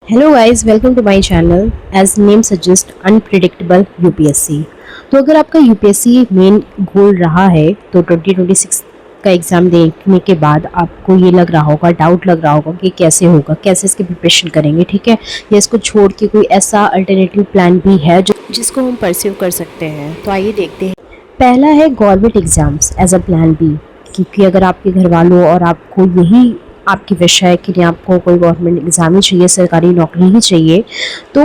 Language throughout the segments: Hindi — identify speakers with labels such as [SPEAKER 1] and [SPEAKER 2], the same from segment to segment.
[SPEAKER 1] Hello guys, welcome to my channel. As name suggest unpredictable UPSC. तो अगर आपका यूपीएससी मेन गोल रहा है तो 2026 का एग्ज़ाम देखने के बाद आपको ये लग रहा होगा, डाउट लग रहा होगा कि कैसे होगा, कैसे इसकी प्रिपरेशन करेंगे, ठीक है, या इसको छोड़ के कोई ऐसा अल्टरनेटिव प्लान भी है जिसको हम परस्यू कर सकते हैं। तो आइए देखते हैं। पहला है government exams as a plan B, क्योंकि अगर आपके घर वालों और आपको यही आपकी विश है कि नहीं आपको कोई गवर्नमेंट एग्ज़ाम ही चाहिए, सरकारी नौकरी ही चाहिए, तो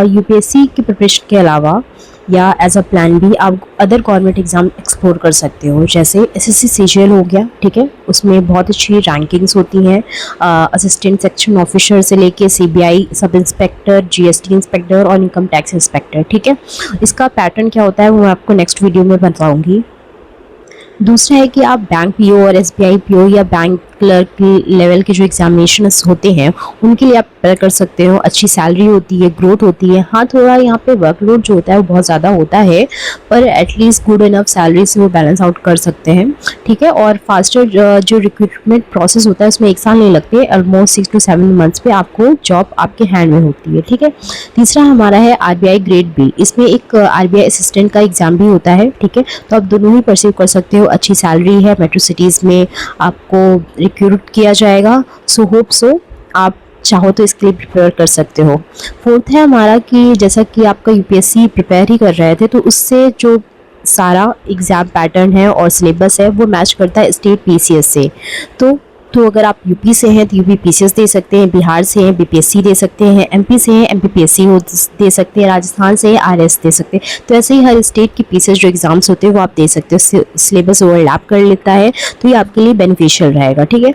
[SPEAKER 1] यूपीएससी की प्रिपरेशन के अलावा या एज अ प्लान बी आप अदर गवर्नमेंट एग्ज़ाम एक्सप्लोर कर सकते हो। जैसे एसएससी सीजीएल हो गया, ठीक है, उसमें बहुत अच्छी रैंकिंग्स होती हैं, असिस्टेंट सेक्शन ऑफिसर से लेके CBI sub inspector, GST inspector और इनकम टैक्स इंस्पेक्टर, ठीक है। इसका पैटर्न क्या होता है वो मैं आपको नेक्स्ट वीडियो में बताऊँगी। दूसरा है कि आप बैंक पीओ और एसबीआई पीओ या बैंक क्लर्क लेवल के जो एग्जामिनेशंस होते हैं उनके लिए आप प्रिपेयर कर सकते हो। अच्छी सैलरी होती है, ग्रोथ होती है। हाँ, थोड़ा यहाँ पे वर्कलोड जो होता है वो बहुत ज़्यादा होता है, पर एटलीस्ट गुड इनफ सैलरी से वो बैलेंस आउट कर सकते हैं, ठीक है। और फास्टर जो रिक्रूटमेंट प्रोसेस होता है उसमें 1 साल नहीं लगते, ऑलमोस्ट 6 to 7 मंथ्स पे आपको जॉब आपके हैंड में होती है, ठीक है। तीसरा हमारा है आरबीआई ग्रेड बी। इसमें एक आरबीआई असिस्टेंट का एग्जाम भी होता है, ठीक है। तो आप दोनों ही परस्यू कर सकते हो। अच्छी सैलरी है, मेट्रो सिटीज़ में आपको रिक्रूट किया जाएगा। सो होप सो आप चाहो तो इसके लिए प्रिपेयर कर सकते हो। फोर्थ है हमारा कि जैसा कि आपका यूपीएससी प्रिपेयर ही कर रहे थे तो उससे जो सारा एग्ज़ाम पैटर्न है और सिलेबस है वो मैच करता है स्टेट पीसीएस से। तो अगर आप यूपी से हैं तो यूपी पीसीएस दे सकते हैं, बिहार से हैं बीपीएससी दे सकते हैं, एमपी से हैं एमपीपीएससी दे सकते हैं, राजस्थान से हैं आरएस दे सकते हैं। तो ऐसे ही हर स्टेट की पीसीएस जो एग्ज़ाम्स होते हैं वो आप दे सकते हो। सिलेबस ओवरलैप कर लेता है तो ये आपके लिए बेनिफिशियल रहेगा, ठीक है।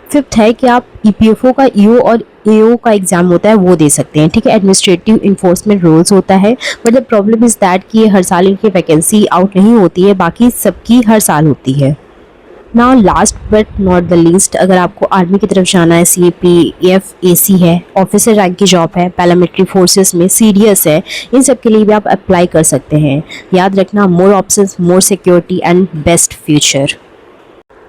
[SPEAKER 1] फिफ्थ है कि आप ईपीएफओ का ईओ और एओ का एग्जाम होता है वो दे सकते हैं, ठीक है। एडमिनिस्ट्रेटिव इन्फोर्समेंट रोल्स होता है, but the problem is that कि हर साल इनकी वैकेंसी आउट नहीं होती है, बाकी सबकी हर साल होती है। Now last but not the least, अगर आपको आर्मी की तरफ जाना है, सीएपीएफ एसी है, ऑफिसर रैंक की जॉब है, पैरामिलिट्री फोर्सेस में सीडीएस है, इन सब के लिए भी आप अप्लाई कर सकते हैं। याद रखना, more options, more security and best future.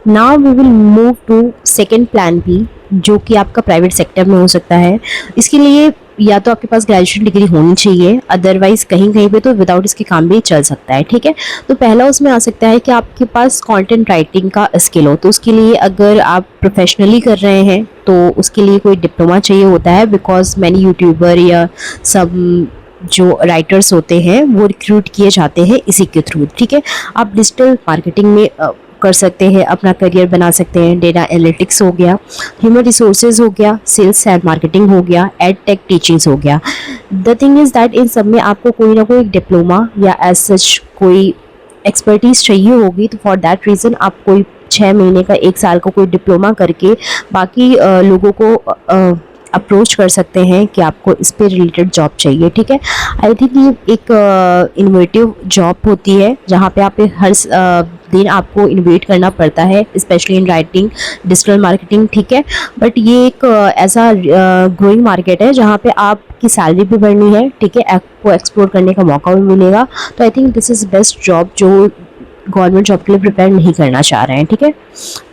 [SPEAKER 1] Now we will move to second plan B, जो कि आपका प्राइवेट सेक्टर में हो सकता है। इसके लिए या तो आपके पास ग्रेजुएशन डिग्री होनी चाहिए, अदरवाइज कहीं कहीं पे तो विदाउट इसके काम भी चल सकता है, ठीक है। तो पहला उसमें आ सकता है कि आपके पास कंटेंट राइटिंग का स्किल हो। तो उसके लिए अगर आप प्रोफेशनली कर रहे हैं तो उसके लिए कोई डिप्लोमा चाहिए होता है, बिकॉज मैनी यूट्यूबर या सब जो राइटर्स होते हैं वो रिक्रूट किए जाते हैं इसी के थ्रू, ठीक है। आप डिजिटल मार्केटिंग में कर सकते हैं, अपना करियर बना सकते हैं। डेटा एनालिटिक्स हो गया, ह्यूमन रिसोर्सेज हो गया, सेल्स एंड मार्केटिंग हो गया, एड टेक टीचिंग्स हो गया। The thing is that in सब में आपको कोई ना कोई डिप्लोमा या एज सच कोई एक्सपर्टीज़ चाहिए होगी। तो फॉर दैट रीज़न आप कोई 6 महीने का, 1 साल का कोई डिप्लोमा करके बाकी लोगों को अप्रोच कर सकते हैं कि आपको इस पे रिलेटेड जॉब चाहिए, ठीक है। आई थिंक ये एक इनोवेटिव जॉब होती है जहाँ पे आप हर दिन आपको इनोवेट करना पड़ता है, specially in writing, digital marketing, ठीक है। बट ये एक ऐसा ग्रोइंग मार्केट है जहाँ पे आपकी सैलरी भी बढ़नी है, ठीक है, आपको एक्सप्लोर करने का मौका भी मिलेगा। तो I think this is best job जो गवर्नमेंट जॉब के लिए प्रिपेयर नहीं करना चाह रहे हैं, ठीक है।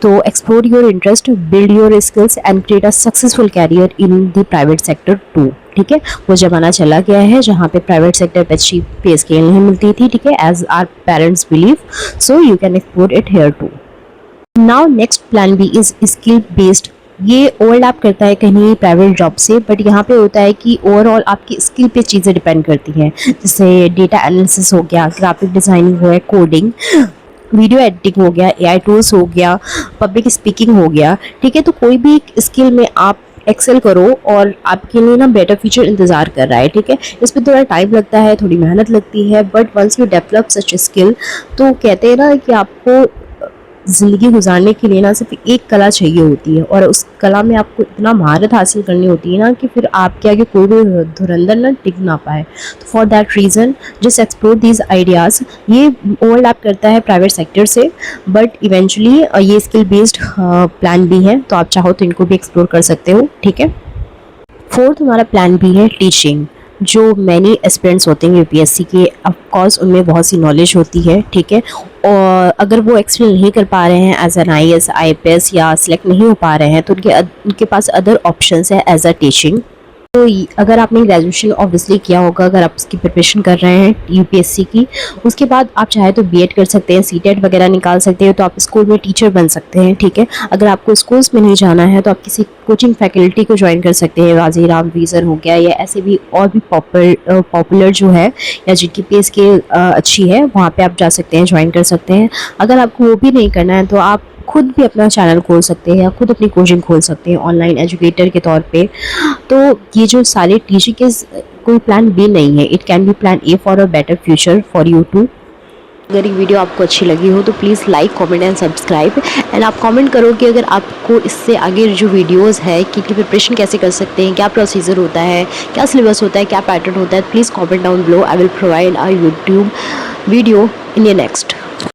[SPEAKER 1] तो explore your interest, build your skills and create a successful career in the private sector too, ठीक है। वो ज़माना चला गया है जहाँ पे प्राइवेट सेक्टर पे अच्छी पे स्केल नहीं मिलती थी, ठीक है, as our parents believe. So you can explore it here too. Now next plan B is skill based. ये ओवरलैप करता है कहीं प्राइवेट जॉब से, बट यहाँ पे होता है कि ओवरऑल आपकी स्किल पे चीज़ें डिपेंड करती हैं। जैसे डेटा एनालिसिस हो गया, ग्राफिक डिज़ाइनिंग हो गया, कोडिंग, वीडियो एडिटिंग हो गया, एआई टूल्स हो गया, पब्लिक स्पीकिंग हो गया, ठीक है। तो कोई भी स्किल में आप एक्सेल करो और आपके लिए ना बेटर फ्यूचर इंतज़ार कर रहा है, ठीक है। इस पर थोड़ा टाइम लगता है, थोड़ी मेहनत लगती है, but once you develop such skill तो कहते हैं ना कि आपको ज़िंदगी गुजारने के लिए ना सिर्फ एक कला चाहिए होती है, और उस कला में आपको इतना महारत हासिल करनी होती है ना कि फिर आपके आगे कोई भी धुरंधर ना टिक ना पाए। तो for that reason just explore these ideas. ये ओवरलैप करता है प्राइवेट सेक्टर से, बट इवेंचुअली ये स्किल बेस्ड प्लान भी है, तो आप चाहो तो इनको भी एक्सप्लोर कर सकते हो, ठीक है। फोर्थ हमारा प्लान भी है टीचिंग। जो मैनी एस्पिरेंट्स होते हैं यूपीएससी के, ऑफकोर्स उनमें बहुत सी नॉलेज होती है, ठीक है। और अगर वो एक्सप्लेन नहीं कर पा रहे हैं एज एन आईएएस आईपीएस या सिलेक्ट नहीं हो पा रहे हैं तो उनके पास अदर ऑप्शंस है एज अ टीचिंग। अगर आपने ग्रेजुएशन ऑब्वियसली किया होगा, अगर आप उसकी प्रिपरेशन कर रहे हैं यूपीएससी की, उसके बाद आप चाहे तो बीएड कर सकते हैं, सीटेट वगैरह निकाल सकते हैं, तो आप स्कूल में टीचर बन सकते हैं। ठीक है, अगर आपको स्कूल्स में नहीं जाना है तो आप किसी कोचिंग फैकल्टी को ज्वाइन कर सकते हैं, वाजी राम वीज़र हो गया, या ऐसे भी और भी पॉपुलर जो है या जिनकी पे स्केल अच्छी है, वहाँ पे आप जा सकते हैं, ज्वाइन कर सकते हैं। अगर आपको वो भी नहीं करना है तो आप खुद भी अपना चैनल खोल सकते हैं या खुद अपनी कोचिंग खोल सकते हैं ऑनलाइन एजुकेटर के तौर पे। तो ये जो सारे टीचिंग के कोई प्लान बी नहीं है, it can be plan A for a better future for you too. अगर ये वीडियो आपको अच्छी लगी हो तो please like, comment and subscribe. And आप कमेंट करो कि अगर आपको इससे आगे जो वीडियोस है कि प्रिपरेशन कैसे कर सकते हैं, क्या प्रोसीजर होता है, क्या सिलेबस होता है, क्या पैटर्न होता है, please comment down below. I will provide a YouTube video in your next.